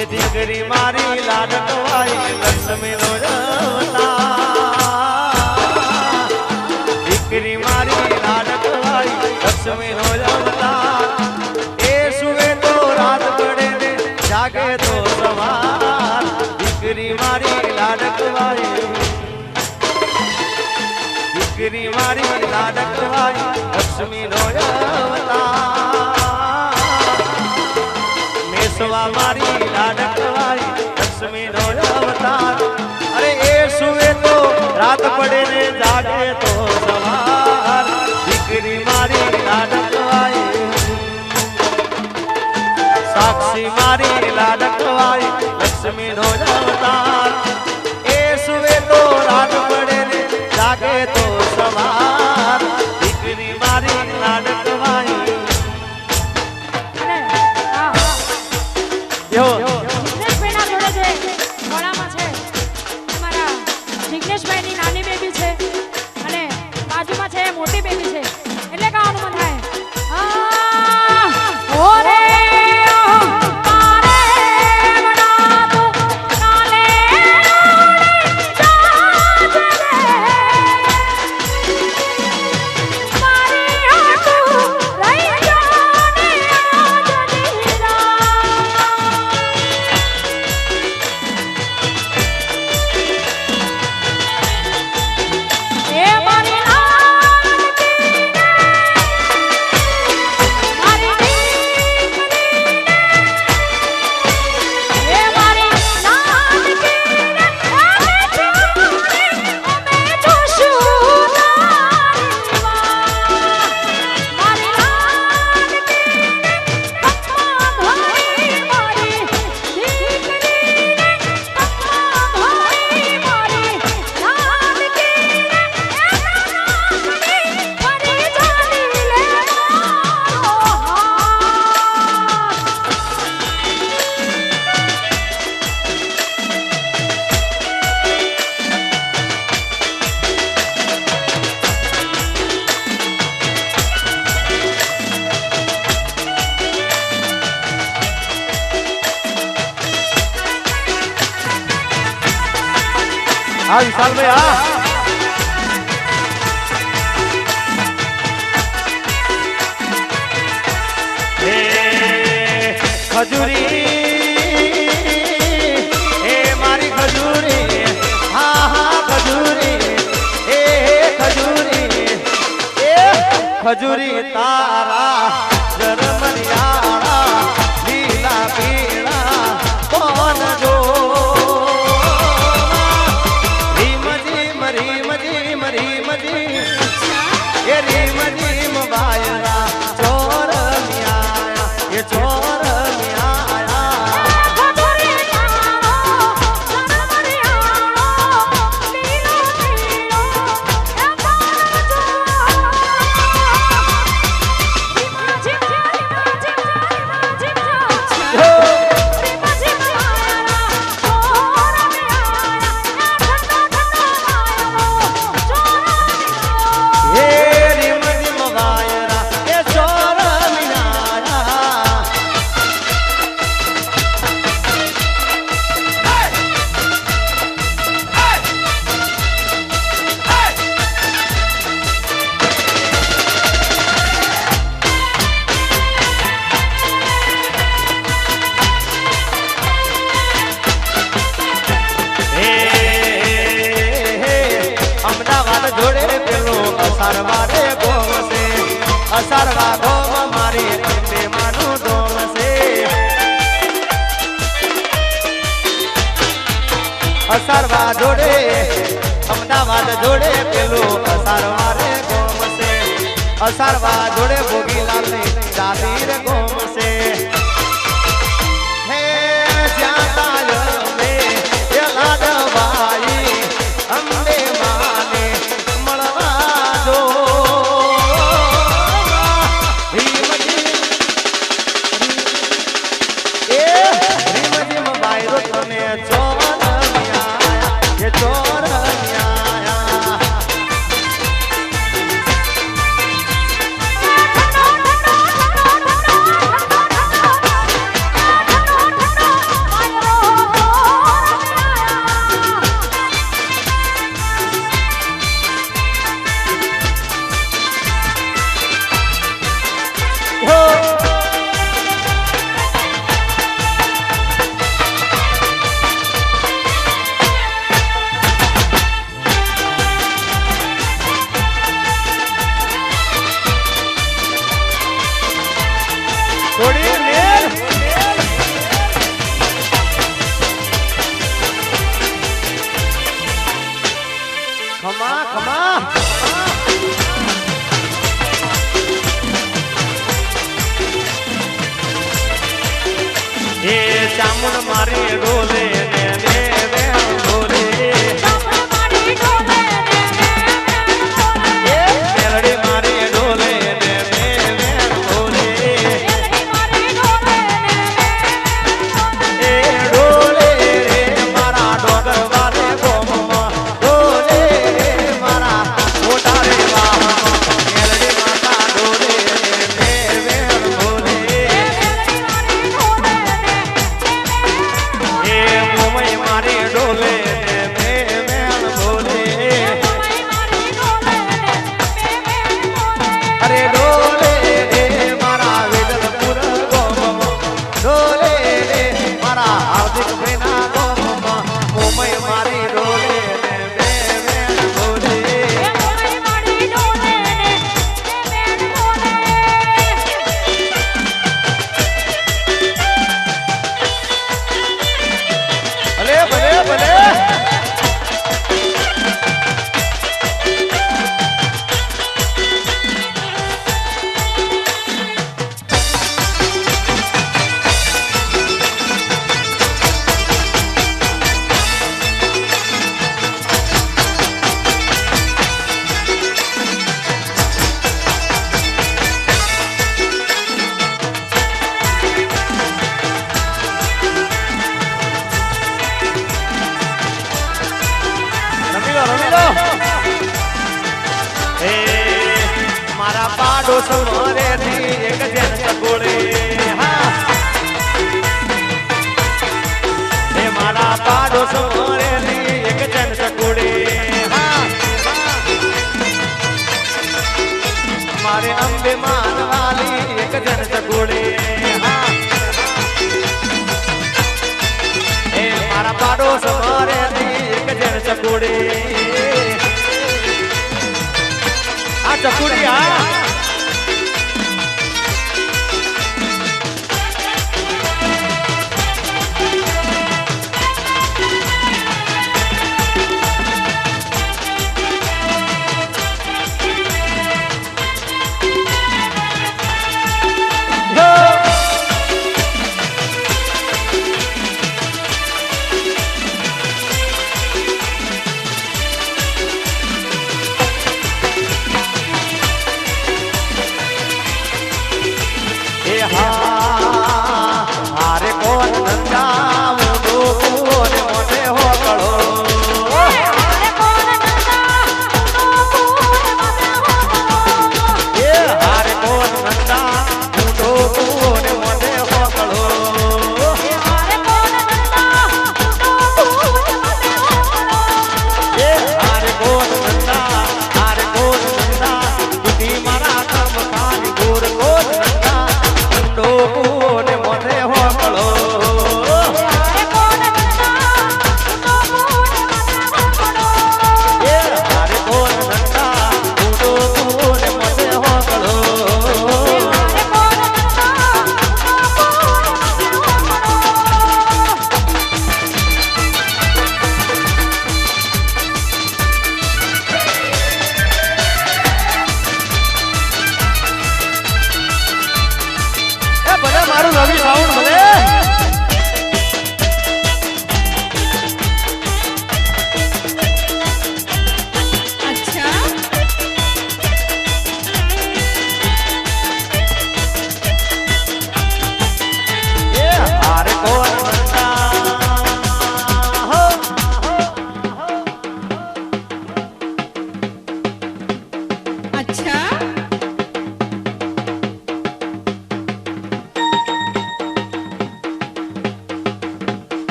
એ દીકરી મારી લાડકવાઈ લક્ષ્મી નો અવતાર દીકરી મારી લાડકવાઈ લક્ષ્મી નો અવતાર એ સુવે તો રાત પડે ને જાગે તો સવાર દીકરી મારી લાડકવાઈ દીકરી મારી લાડકવાઈ લક્ષ્મી નો અવતાર મેસવા મારી લાડકવાઈ લક્ષ્મી નો અવતાર અરે એ સુવે તો રાત પડે ને જાગે તો સવાર દીકરી મારી લાડકવાઈ સાક્ષી મારી લાડકવાઈ લક્ષ્મી નો અવતાર એ સુવે તો રાત પડે ને જાગે તો સવાર દીકરી મારી લાડકવાઈ જિગ્નેશભાઈ ની નાની બેબી છે અને બાજુમાં છે મોટી બેબી છે એટલે ગાવાનું મન થાય ઓરે हाँ विशाल भाई हाँ खजूरी ए मारी खजूरी हाँ हाँ खजूरी ए खजूरी ए खजूरी तारा जरमनियाड़ा लीला पीड़ा कौन जो जोड़े पेलो असरवारे गोम से असरवा गोम मारी अंबे मानु दोम से असरवा जोड़े अमदावाद जोड़े पेलो असरवारे गोम से असरवा जोड़े भोगीलाल ने जातीर गोम से हे जाता में ये लाडवाई अंबे माने ठंडो થોડી મેલ ખમા ખમા એ ચામુંડ મારી ડોલે ને મે ડોલે ચામુંડ મારી ડોલે ને મેલડી મારી ડોલે ને મે ડોલે મેલડી મારી ડોલે ને એ ડોલે રે મારા ડોગર વાલે ગોમમાં ડોલે રે મારા મોટા રે વાહમાં મેલડી માતા ડોલે ને મે ડોલે મેલડી મારી ડોલે ને એ મોમઈ મારી ડોલે ને મે ડોલે મમ્મી મારી ડોલે ને અરે ડોલે રે મારા વેદલપુર ગોમમાં ડોલે રે મારા હાર્દિક ભાઈના ગોમમાં મોમઈ મારી ડોલે ને મે ડોલે મમ્મી મારી ડોલે ને બેન બોલે ભલે ભલે ભલે રમી લો એ મારા પાડો સમરે થી એક જન સગોળે હા એ મારા પાડો સમરે થી એક જન સગોળે હા મારે અંબે માનવાલી એક જન સગોળે હા એ મારા પાડો સમરે થી એક જન સગોળે આ ચકુડી હા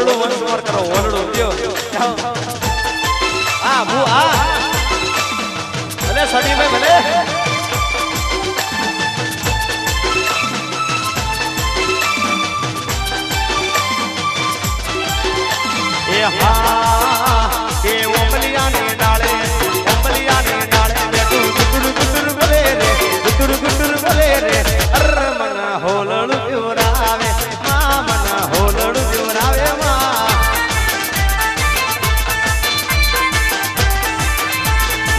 હોલડું વંશવર કરો હોલડું કયો આ ભૂ આ ભલે સડી ભાઈ ભલે એ હા કે ઓમલિયાને ડાળે બેઠું ગુટુર ગુટુર બોલે રે ગુટુર ગુટુર બોલે રે અર મન હોલડું જોરાવે મા મન હોલડું જોરાવે મા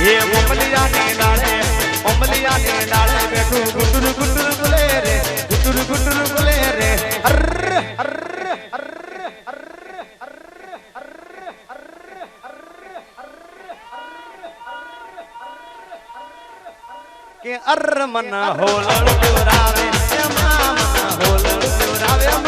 એ ઓમલિયાને ડાળે બેઠું ગુટુર ગુટુર બોલે રે ગુટુર ગુટુર બોલે રે અર અર કે અર મન હોલડ જોરાવે મા મન હોલડ જોરાવે મા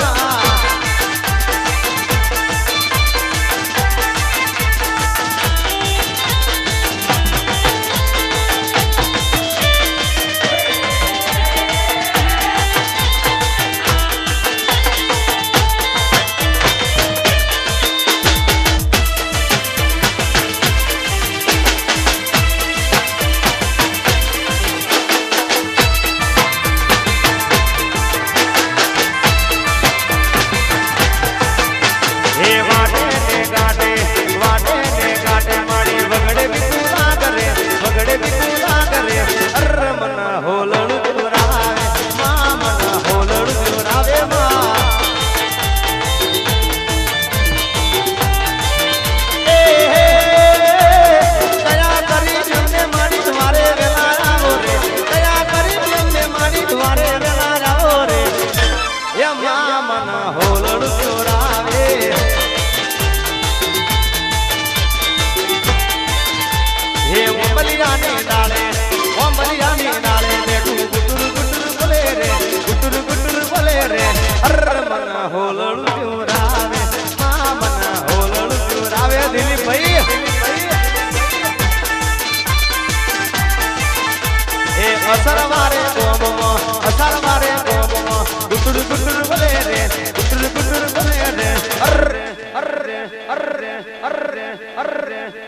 અસર મારે ગોમમાં ગુટુર ગુટુર બોલે રે ગુટુર ગુટુર બોલે રે અરે અરે અરે અરે અરે અરે અરે અરે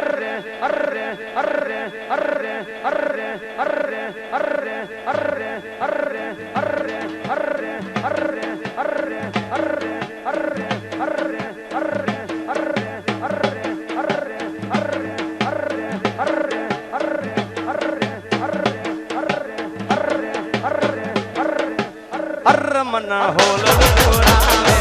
અરે અરે અરે અરે અરે અરે અરે મન હોલડ જોરાવે